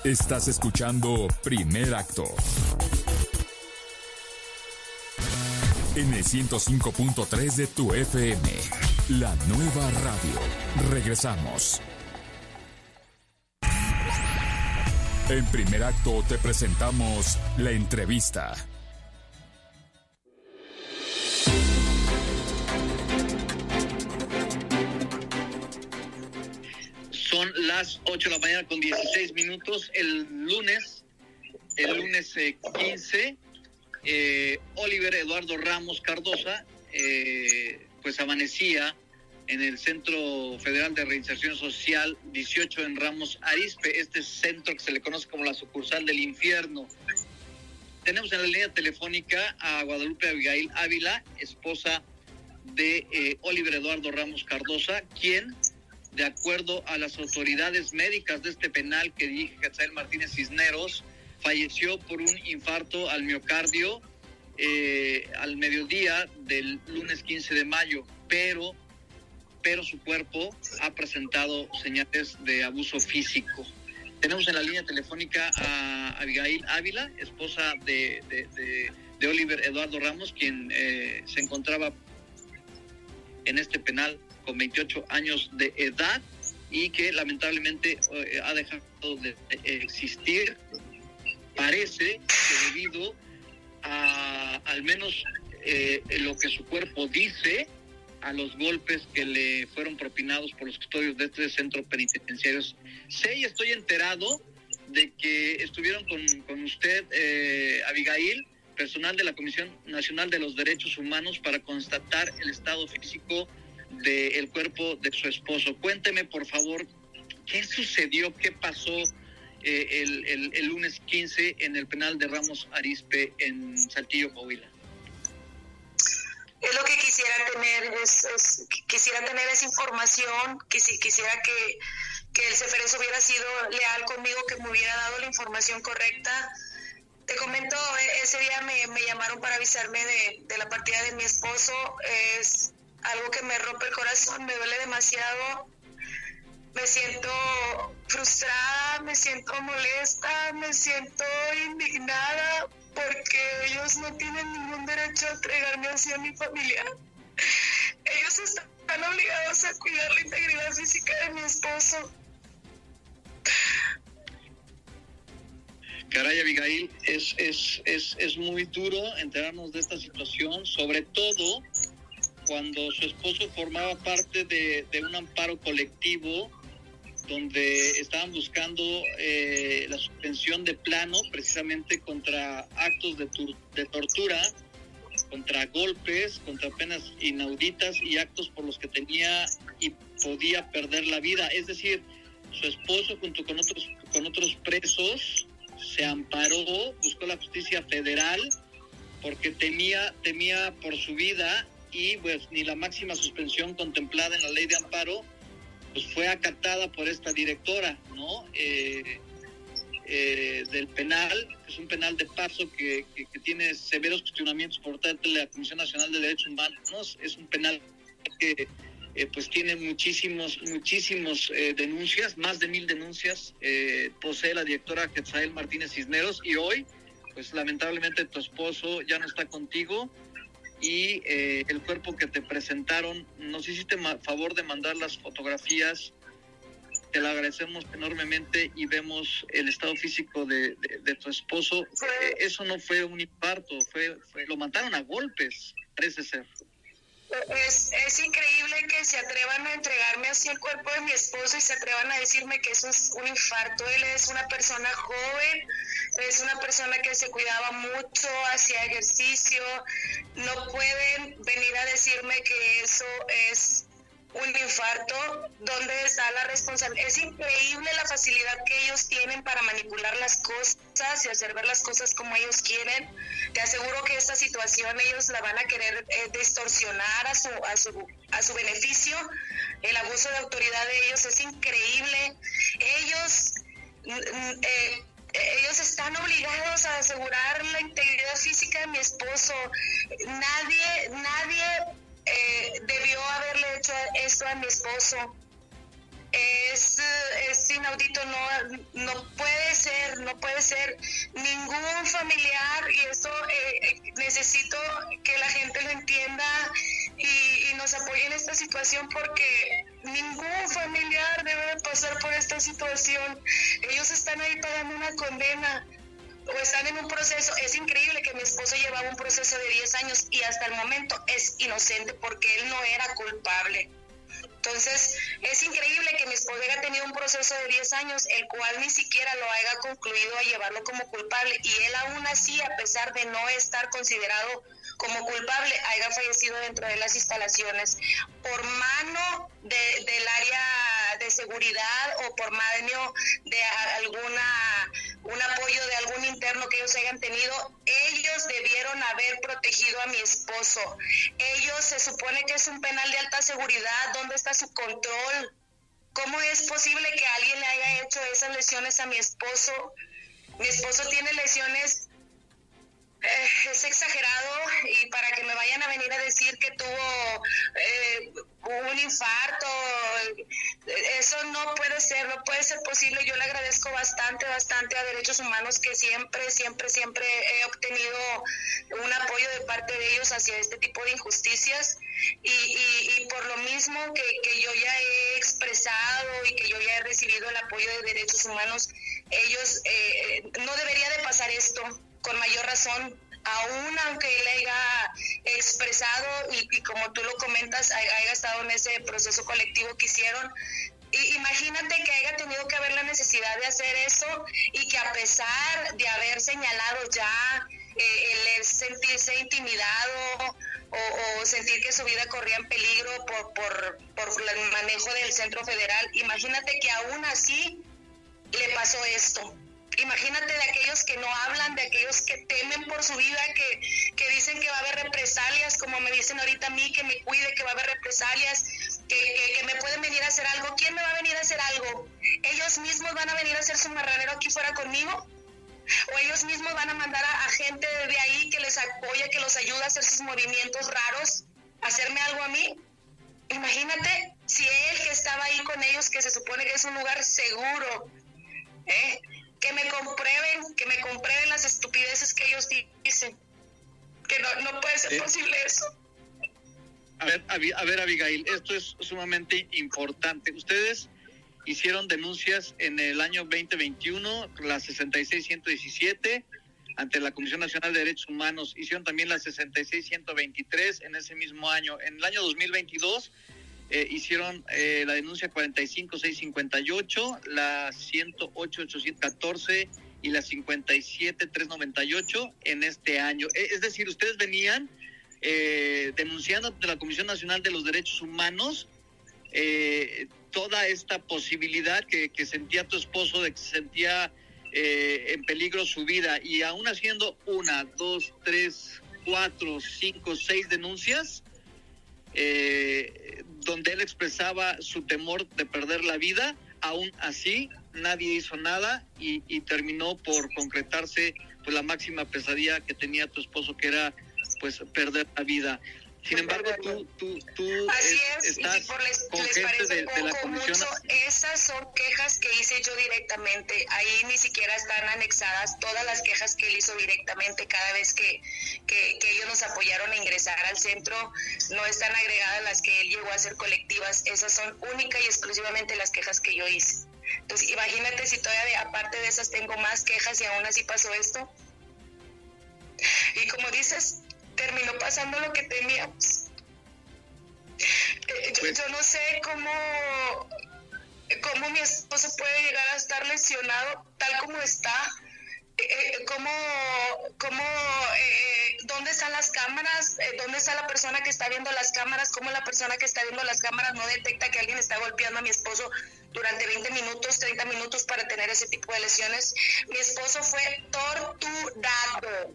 Estás escuchando Primer Acto. En el 105.3 de tu FM. La nueva radio. Regresamos. En Primer Acto te presentamos la entrevista. Son las 8 de la mañana con 16 minutos. El lunes 15, Oliver Eduardo Ramos Cardosa, pues amanecía en el Centro Federal de Reinserción Social 18 en Ramos Arizpe, este centro que se le conoce como la sucursal del infierno. Tenemos en la línea telefónica a Guadalupe Abigail Ávila, esposa de Oliver Eduardo Ramos Cardosa, quien, de acuerdo a las autoridades médicas de este penal que dirige Quetzal Martínez Cisneros, falleció por un infarto al miocardio al mediodía del lunes 15 de mayo, pero su cuerpo ha presentado señales de abuso físico. Tenemos en la línea telefónica a Abigail Ávila, esposa de Oliver Eduardo Ramos, quien se encontraba en este penal con 28 años de edad y que lamentablemente ha dejado de existir. Parece que debido a al menos lo que su cuerpo dice, a los golpes que le fueron propinados por los custodios de este centro penitenciario. Sé y estoy enterado de que estuvieron con usted, Abigail, personal de la Comisión Nacional de los Derechos Humanos, para constatar el estado físico del cuerpo de su esposo. Cuénteme, por favor, ¿qué sucedió? ¿Qué pasó el lunes 15 en el penal de Ramos Arizpe en Saltillo, Coahuila? Es lo que quisiera tener, quisiera tener esa información, quisiera que el Ceferezo hubiera sido leal conmigo, que me hubiera dado la información correcta. Te comento, ese día me llamaron para avisarme de la partida de mi esposo. Es algo que me rompe el corazón, me duele demasiado. Me siento frustrada, me siento molesta, me siento indignada, porque ellos no tienen ningún derecho a entregarme así a mi familia. Ellos están obligados a cuidar la integridad física de mi esposo. Caray, Abigail, es muy duro enterarnos de esta situación, sobre todo cuando su esposo formaba parte de un amparo colectivo donde estaban buscando la suspensión de plano precisamente contra actos de tortura, contra golpes, contra penas inauditas y actos por los que tenía y podía perder la vida. Es decir, su esposo junto con otros presos se amparó, buscó la justicia federal porque temía por su vida, y pues ni la máxima suspensión contemplada en la ley de amparo pues fue acatada por esta directora, ¿no? Del penal, que es un penal de paso que tiene severos cuestionamientos por parte de la Comisión Nacional de Derechos Humanos. Es un penal que pues tiene muchísimos denuncias, más de 1,000 denuncias, posee la directora Quetzal Martínez Cisneros, y hoy pues lamentablemente tu esposo ya no está contigo, y el cuerpo que te presentaron, nos hiciste favor de mandar las fotografías, te lo agradecemos enormemente, y vemos el estado físico de tu esposo. Eso no fue un infarto, lo mataron a golpes, parece ser. Es increíble que se atrevan a entregarme así el cuerpo de mi esposo y se atrevan a decirme que eso es un infarto. Él es una persona joven, es una persona que se cuidaba mucho, hacía ejercicio. No pueden venir a decirme que eso es un infarto. ¿Dónde está la responsabilidad? Es increíble la facilidad que ellos tienen para manipular las cosas y hacer ver las cosas como ellos quieren. Te aseguro que esta situación ellos la van a querer distorsionar a su beneficio. El abuso de autoridad de ellos es increíble. Ellos están obligados a asegurar la integridad física de mi esposo. Nadie debió haberle hecho esto a mi esposo. Es inaudito, no puede ser no puede ser. Ningún familiar, y esto necesito que la gente lo entienda y nos apoye en esta situación, porque ningún familiar debe de pasar por esta situación. Ellos están ahí pagando una condena o están en un proceso. Es increíble que mi esposo llevaba un proceso de 10 años y hasta el momento es inocente porque él no era culpable. Entonces, es increíble que mi esposo haya tenido un proceso de 10 años, el cual ni siquiera lo haya concluido a llevarlo como culpable, y él aún así, a pesar de no estar considerado como culpable, haya fallecido dentro de las instalaciones por mano del área de seguridad o por mano de un apoyo de algún interno que ellos hayan tenido. Ellos debieron haber protegido a mi esposo. Ellos, se supone que es un penal de alta seguridad. ¿Dónde está su control? ¿Cómo es posible que alguien le haya hecho esas lesiones a mi esposo? Mi esposo tiene lesiones, es exagerado, y para que me vayan a venir a decir que tuvo un infarto, eso no puede ser posible. Yo le agradezco bastante a Derechos Humanos, que siempre he obtenido un apoyo de parte de ellos hacia este tipo de injusticias, y por lo mismo que yo ya he expresado y que yo ya he recibido el apoyo de Derechos Humanos, ellos, no debería de pasar esto. Con mayor razón, aún aunque él haya expresado y como tú lo comentas, haya estado en ese proceso colectivo que hicieron. Imagínate que haya tenido que haber la necesidad de hacer eso, y que a pesar de haber señalado ya el sentirse intimidado o sentir que su vida corría en peligro por el manejo del Centro Federal, imagínate que aún así le pasó esto. Imagínate de aquellos que no hablan, de aquellos que temen por su vida, que dicen que va a haber represalias, como me dicen ahorita a mí, que me cuide, que va a haber represalias, que me pueden venir a hacer algo. ¿Quién me va a venir a hacer algo? ¿Ellos mismos van a venir a hacer su marranero aquí fuera conmigo? ¿O ellos mismos van a mandar a gente de ahí que les apoya, que los ayuda a hacer sus movimientos raros, a hacerme algo a mí? Imagínate si él, que estaba ahí con ellos, que se supone que es un lugar seguro, que me comprueben las estupideces que ellos dicen, que no puede ser posible eso. A ver, Abigail, esto es sumamente importante. Ustedes hicieron denuncias en el año 2021, la 66-117, ante la Comisión Nacional de Derechos Humanos. Hicieron también la 66-123 en ese mismo año. En el año 2022 hicieron la denuncia 45-658, la 108-814 y la 57-398 en este año. Es decir, ustedes venían denunciando ante la Comisión Nacional de los Derechos Humanos toda esta posibilidad que sentía tu esposo, de que sentía en peligro su vida, y aún haciendo 1, 2, 3, 4, 5, 6 denuncias, donde él expresaba su temor de perder la vida, aún así nadie hizo nada, y terminó por concretarse pues la máxima pesadilla que tenía tu esposo, que era pues perder la vida. Sin embargo, tú estás con gente de la Comisión. Esas son quejas que hice yo directamente. Ahí ni siquiera están anexadas todas las quejas que él hizo directamente cada vez que ellos nos apoyaron a ingresar al centro. No están agregadas las que él llegó a hacer colectivas. Esas son única y exclusivamente las quejas que yo hice. Entonces, imagínate si todavía aparte de esas tengo más quejas y aún así pasó esto. Y como dices, terminó pasando lo que temíamos. Yo no sé cómo mi esposo puede llegar a estar lesionado tal como está. ¿Dónde están las cámaras? ¿Dónde está la persona que está viendo las cámaras? ¿Cómo la persona que está viendo las cámaras no detecta que alguien está golpeando a mi esposo durante 20 minutos, 30 minutos para tener ese tipo de lesiones? Mi esposo fue torturado.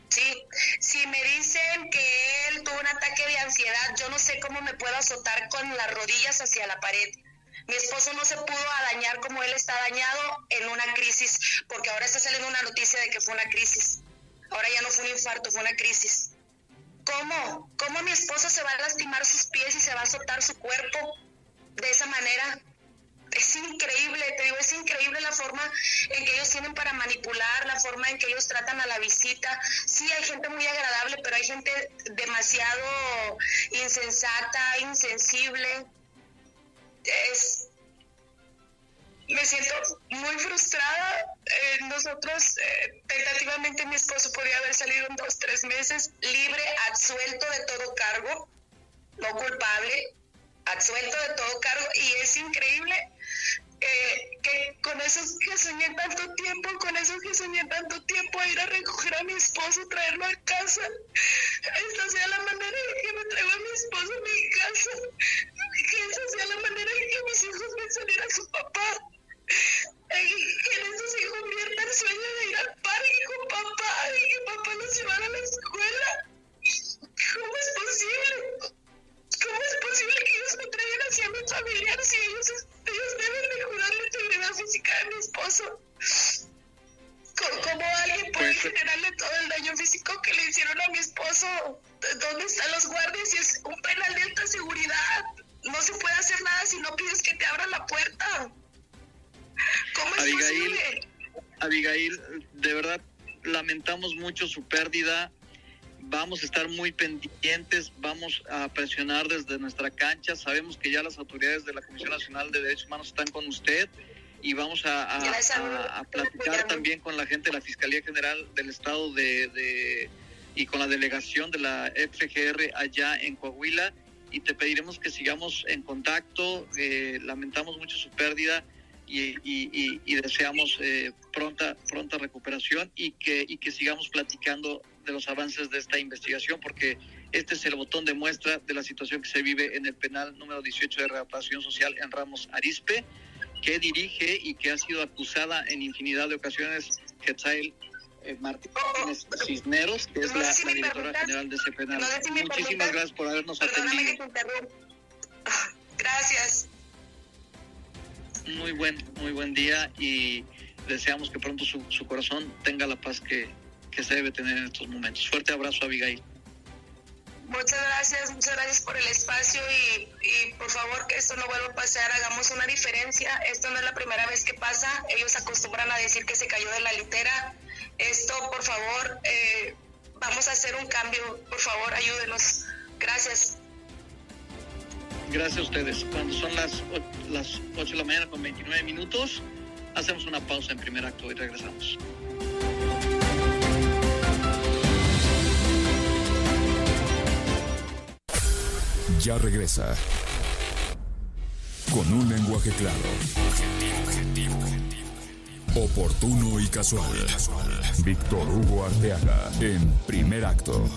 Sí, si me dicen que él tuvo un ataque de ansiedad, yo no sé cómo me puedo azotar con las rodillas hacia la pared. Mi esposo no se pudo dañar como él está dañado en una crisis, porque ahora está saliendo una noticia de que fue una crisis. Ahora ya no fue un infarto, fue una crisis. ¿Cómo? ¿Cómo mi esposo se va a lastimar sus pies y se va a azotar su cuerpo de esa manera? es increíble, te digo, es increíble la forma en que ellos tienen para manipular, la forma en que ellos tratan a la visita. Sí, hay gente muy agradable, pero hay gente demasiado insensata, insensible. Me siento muy frustrada. Nosotros, tentativamente, mi esposo podía haber salido en 2-3 meses, libre, absuelto de todo cargo, no culpable, absuelto de todo cargo, y es increíble que con esos que soñé tanto tiempo, a ir a recoger a mi esposo, traerlo a casa, esta sea la manera en que me traigo a mi esposo a mi casa, que esa sea la manera en que mis hijos ven salir a su papá, que en eso se convierta el sueño de ir al parque con papá y que papá los llevara a la escuela. ¿Cómo es posible? ¿Cómo es posible que ellos me traigan hacia a mis familiares y ellos deben de cuidar la integridad física de mi esposo? ¿Cómo alguien puede generarle todo el daño físico que le hicieron a mi esposo? ¿Dónde están los guardias? Si es un penal de alta seguridad, no se puede hacer nada si no pides que te abran la puerta. ¿Cómo es posible? Abigail, de verdad lamentamos mucho su pérdida. Vamos a estar muy pendientes, vamos a presionar desde nuestra cancha. Sabemos que ya las autoridades de la Comisión Nacional de Derechos Humanos están con usted y vamos a platicar también con la gente de la Fiscalía General del Estado y con la delegación de la FGR allá en Coahuila, y te pediremos que sigamos en contacto. Lamentamos mucho su pérdida y deseamos pronta recuperación y que sigamos platicando de los avances de esta investigación, porque este es el botón de muestra de la situación que se vive en el penal número 18 de readaptación social en Ramos Arizpe, que dirige y que ha sido acusada en infinidad de ocasiones Quetzael Martínez Cisneros, que es la directora general de ese penal. Muchísimas gracias por habernos atendido. Gracias. Muy buen día, y deseamos que pronto su corazón tenga la paz que se debe tener en estos momentos. Fuerte abrazo, Abigail. Muchas gracias por el espacio y por favor que esto no vuelva a pasar, hagamos una diferencia. Esto no es la primera vez que pasa, ellos acostumbran a decir que se cayó de la litera. Esto, por favor, vamos a hacer un cambio, por favor, ayúdenos. Gracias. Gracias a ustedes. Cuando son las 8 de la mañana con 29 minutos, hacemos una pausa en primer acto y regresamos. Ya regresa. Con un lenguaje claro, objetivo, oportuno y casual. Víctor Hugo Arteaga en primer acto.